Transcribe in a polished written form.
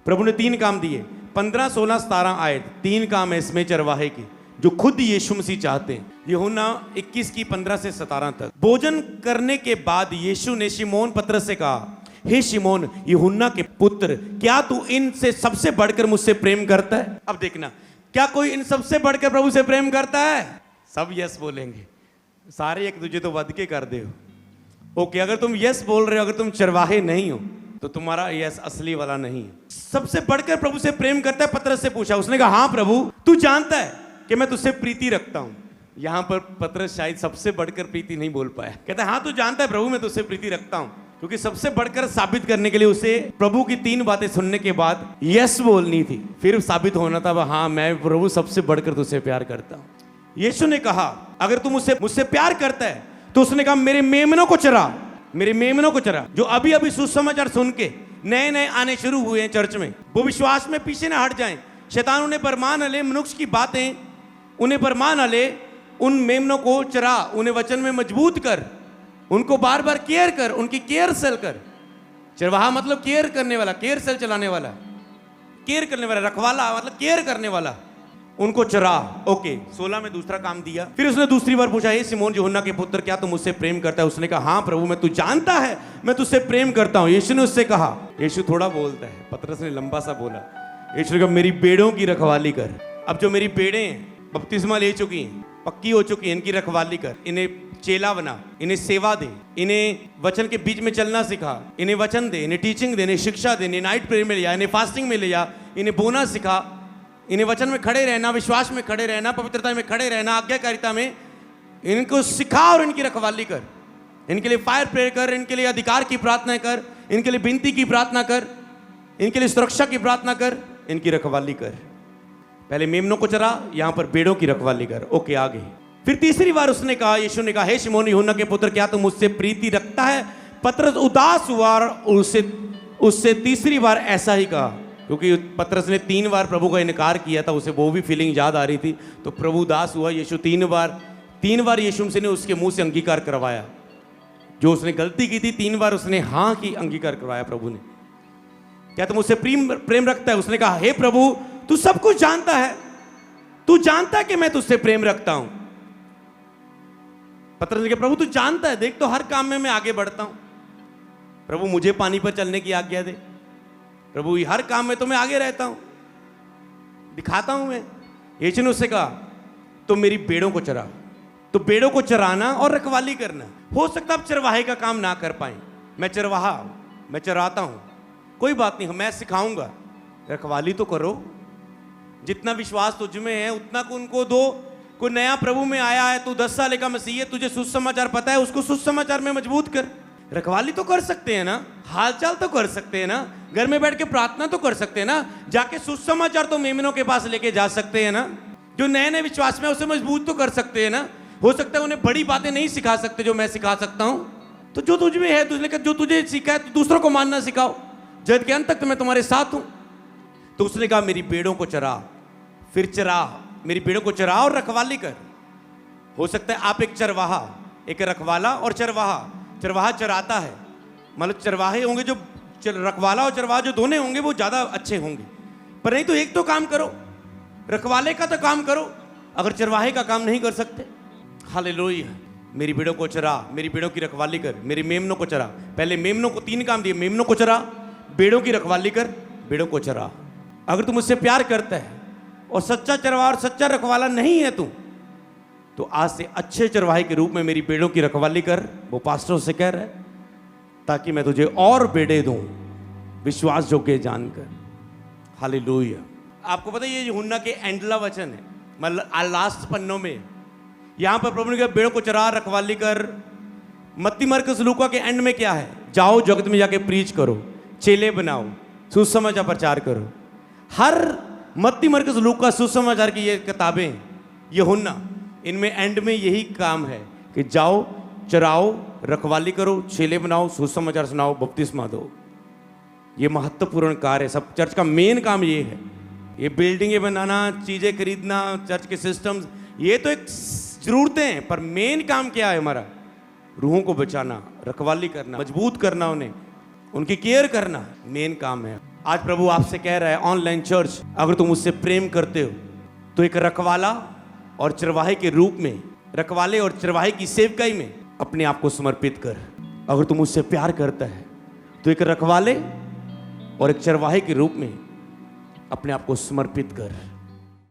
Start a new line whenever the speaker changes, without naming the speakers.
प्रभु ने 3 काम दिए, 15, 16, 17 आयत, 3 काम है इसमें चरवाहे की जो खुद यीशु मसीह चाहते हैं। यूहन्ना 21 की 15 से 17 तक। भोजन करने के बाद यीशु ने शिमोन पतरस से कहा, हे शिमोन यूहन्ना के पुत्र, क्या तू इनसे सबसे बढ़कर मुझसे प्रेम करता है? अब देखना, क्या कोई इन सबसे बढ़कर प्रभु से प्रेम करता है? सब यस बोलेंगे, सारे एक दूसरे तो वध के कर दे हो। ओके, अगर तुम यस बोल रहे हो, अगर तुम चरवाहे नहीं हो तो तुम्हारा यस असली वाला नहीं है। सबसे बढ़कर प्रभु से प्रेम करता है? पतरस से पूछा। उसने कहा, हाँ प्रभु, तू जानता है कि मैं तुझसे प्रीति रखता हूं। यहां पर पतरस शायद सबसे बढ़कर प्रीति नहीं बोल पाया। कहता है, हाँ तू जानता है प्रभु मैं तुझसे प्रीति रखता हूं, क्योंकि सबसे बढ़कर साबित करने के लिए उसे प्रभु की 3 बातें सुनने के बाद यस बोलनी थी, फिर साबित होना था हाँ मैं प्रभु सबसे बढ़कर तुझसे प्यार करता हूं। यीशु ने कहा, अगर तू मुझसे प्यार करता है तो उसने कहा, मेरे मेमनों को चरा, मेरे मेमनों को चरा। जो अभी अभी सुसमाचार सुन के नए नए आने शुरू हुए हैं चर्च में, वो विश्वास में पीछे ना हट जाएं। शैतान उन्हें बरमान ले, मनुष्य की बातें उन्हें बरमान ले, उन मेमनों को चरा, उन्हें वचन में मजबूत कर, उनको बार बार केयर कर, उनकी केयर सेल कर। चरवाहा मतलब केयर करने वाला, केयर सेल चलाने वाला, केयर करने वाला। रखवाला मतलब केयर करने वाला। उनको चरा। ओके, 16 में दूसरा काम दिया। फिर उसने दूसरी बार पूछा, हे शिमोन यूहन्ना के पुत्र, क्या तू मुझसे प्रेम करता है? उसने कहा, हाँ प्रभु मैं, तू जानता है मैं तुझसे प्रेम करता हूं। यीशु ने उससे कहा, यीशु थोड़ा बोलता है, पतरस ने लंबा सा बोला। यीशु ने कहा, मेरी भेड़ों की रखवाली कर। अब जो मेरी भेड़ें हैं, बपतिस्मा ले चुकी हैं, पक्की हो चुकी है, इनकी रखवाली कर, इन्हें चेला बना, इन्हें सेवा दे, इन्हें वचन के बीच में चलना सिखा, इन्हें वचन दे, इन्हें टीचिंग दे, इन्हें शिक्षा दे, इन्हें नाइट प्रेयर में ले जा, इन्हें फास्टिंग में ले जा, इन्हें बोना सिखा, इन्हें वचन में खड़े रहना, विश्वास में खड़े रहना, पवित्रता में खड़े रहना, आज्ञाकारिता में, इनको सिखा और इनकी रखवाली कर। इनके लिए फायर प्रेयर कर, इनके लिए अधिकार की प्रार्थना कर, इनके लिए विनती की प्रार्थना कर, इनके लिए सुरक्षा की प्रार्थना कर, इनकी रखवाली कर। पहले मेमनों को चरा, यहां पर भेड़ों की रखवाली कर। ओके, आगे। फिर तीसरी बार उसने कहा, यीशु ने कहा, हे शिमोन यूहन्ना के पुत्र, क्या तू मुझसे प्रीति रखता है? पतरस उदास हुआ और उससे तीसरी बार ऐसा ही कहा, क्योंकि पतरस ने 3 बार प्रभु का इनकार किया था, उसे वो भी फीलिंग याद आ रही थी, तो प्रभु उदास हुआ। यीशु 3 बार यीशु मसीह ने उसके मुंह से अंगीकार करवाया। जो उसने गलती की थी, 3 बार उसने हाँ की अंगीकार करवाया प्रभु ने। क्या तुम मुझसे प्रेम रखता है? उसने कहा, हे प्रभु तू सब कुछ जानता है, तू जानता है कि मैं तुझसे प्रेम रखता हूं। पतरस ने कहा, प्रभु तू जानता है, देख तो हर काम में मैं आगे बढ़ता हूं। प्रभु मुझे पानी पर चलने की आज्ञा दे, प्रभु हर काम में तो मैं आगे रहता हूं, दिखाता हूं मैं। यीशु ने उससे कहा, तो मेरी भेड़ों को चरा। तो भेड़ों को चराना और रखवाली करना। हो सकता है आप चरवाहे का काम ना कर पाए, मैं चरवाहा, मैं चराता हूं, कोई बात नहीं, मैं सिखाऊंगा, रखवाली तो करो। जितना विश्वास तुझ में है उतना को उनको दो। कोई नया प्रभु में आया है, तू 10 साल का मसीह है, तुझे सुसमाचार पता है, उसको सुसमाचार में मजबूत कर। रखवाली तो कर सकते हैं ना, हालचाल तो कर सकते हैं ना, घर में बैठ के प्रार्थना तो कर सकते हैं ना, जाके सुसमाचार तो मेमनों के पास लेके जा सकते हैं ना। जो नए नए विश्वास में उसे मजबूत तो कर सकते हैं ना। हो सकता है उन्हें बड़ी बातें नहीं सिखा सकते जो मैं सिखा सकता हूं, तो जो तुझ में है, जो तुझे सीखा है तो दूसरों को मानना सिखाओ, जगत के अंत तक तो मैं तुम्हारे साथ हूं। तो उसने कहा, मेरी भेड़ों को चरा। फिर चरा, मेरी भेड़ों को चरा और रखवाली कर। हो सकता है आप एक चरवाहा, एक रखवाला और चरवाहा चराता है, मतलब चरवाहे होंगे जो रखवाला और चरवाहा जो दोनों होंगे वो ज्यादा अच्छे होंगे। पर नहीं तो एक तो काम करो, रखवाले का तो काम करो, अगर चरवाहे का काम नहीं कर सकते। हालेलुया। मेरी भेड़ों को चरा, मेरी भेड़ों की रखवाली कर, मेरी मेमनों को चरा। पहले मेमनों को 3 काम दिए, मेमनों को चरा, भेड़ों की रखवाली कर, भेड़ों को चरा। अगर तुम मुझसे प्यार करता है और सच्चा चरवाहा और सच्चा रखवाला नहीं है तू, तो आज से अच्छे चरवाहे के रूप में मेरी भेड़ों की रखवाली कर। वो पास्टर से कह रहा है, ताकि मैं तुझे और भेड़ें दूं विश्वास योग्य जानकर। हालेलुया। आपको पता है ये यूहन्ना के एंडला वचन है, मतलब लास्ट पन्नों में। यहां पर प्रभु ने कहा, भेड़ों को चरा, रखवाली कर। मत्ती मरकुस लूका के एंड में क्या है? जाओ जगत में जाके प्रीच करो, चेले बनाओ, सुसमाचार प्रचार करो। हर मत्ती मरकुस लूका सुसमाचार की ये किताबें, यूहन्ना, इनमें एंड में यही काम है कि जाओ, चराओ, रखवाली करो, चेले बनाओ, सुसमाचार सुनाओ, बपतिस्मा दो। ये महत्वपूर्ण कार्य है। सब चर्च का मेन काम ये है। ये बिल्डिंगें बनाना, चीजें खरीदना, चर्च के सिस्टम्स, ये तो एक जरूरतें हैं, पर मेन काम क्या है हमारा? रूहों को बचाना, रखवाली करना, मजबूत करना, उन्हें, उनकी केयर करना, मेन काम है। आज प्रभु आपसे कह रहा है ऑनलाइन चर्च, अगर तुम उससे प्रेम करते हो तो एक रखवाला और चरवाहे के रूप में, रखवाले और चरवाहे की सेवकाई में अपने आप को समर्पित कर। अगर तुम उससे प्यार करता है तो एक रखवाले और एक चरवाहे के रूप में अपने आप को समर्पित कर।